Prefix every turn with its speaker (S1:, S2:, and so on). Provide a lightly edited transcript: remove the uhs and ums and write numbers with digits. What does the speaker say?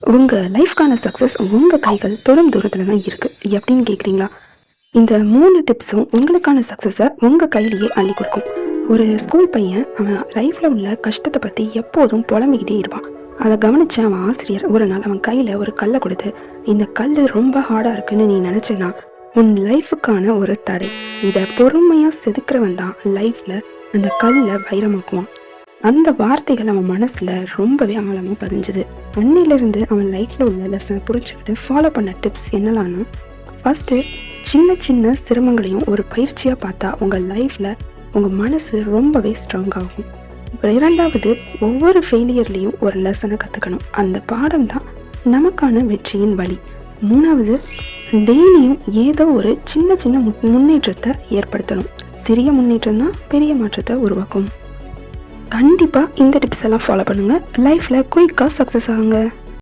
S1: உங்கள் லைஃப்க்கான சக்ஸஸ் உங்கள் கைகள் தொடும் தூரத்தில் தான் இருக்குது எப்படின்னு கேட்குறீங்களா? இந்த 3 டிப்ஸும் உங்களுக்கான சக்ஸஸை உங்கள் கையிலேயே அள்ளி கொடுக்கும். ஒரு ஸ்கூல் பையன் அவன் லைஃப்பில் உள்ள கஷ்டத்தை பற்றி எப்போதும் புலம்பிக்கிட்டே இருப்பான். அதை கவனித்த அவன் ஆசிரியர் ஒரு நாள் அவன் கையில் ஒரு கல்லை கொடுத்து, இந்த கல் ரொம்ப ஹார்டாக இருக்குன்னு நீ நினச்சேன்னா உன் லைஃபுக்கான ஒரு தடை. இதை பொறுமையாக செதுக்கிறவன் தான் லைஃப்பில் அந்த கல்லை வைரமாக்குவான். அந்த வார்த்தைகள் அவன் மனசில் ரொம்பவே ஆழமாக பதிஞ்சுது. அன்னிலிருந்து அவன் லைஃப்பில் உள்ள லெசனை புரிஞ்சுக்கிட்டு ஃபாலோ பண்ண டிப்ஸ் என்னலான்னா, ஃபஸ்ட்டு சின்ன சின்ன சிரமங்களையும் ஒரு பயிற்சியாக பார்த்தா உங்கள் லைஃப்பில் உங்கள் மனசு ரொம்பவே ஸ்ட்ராங் ஆகும். இரண்டாவது, ஒவ்வொரு ஃபெயிலியர்லேயும் ஒரு லெசனை கற்றுக்கணும். அந்த பாடம் தான் நமக்கான வெற்றியின் வழி. மூணாவது, டெய்லியும் ஏதோ ஒரு சின்ன சின்ன முன்னேற்றத்தை ஏற்படுத்தணும். சிறிய முன்னேற்றம் தான் பெரிய மாற்றத்தை உருவாக்கும். கண்டிப்பாக இந்த டிப்ஸ் எல்லாம் ஃபாலோ பண்ணுங்கள். லைஃப்பில் குயிக்காக சக்ஸஸ் ஆகுங்க.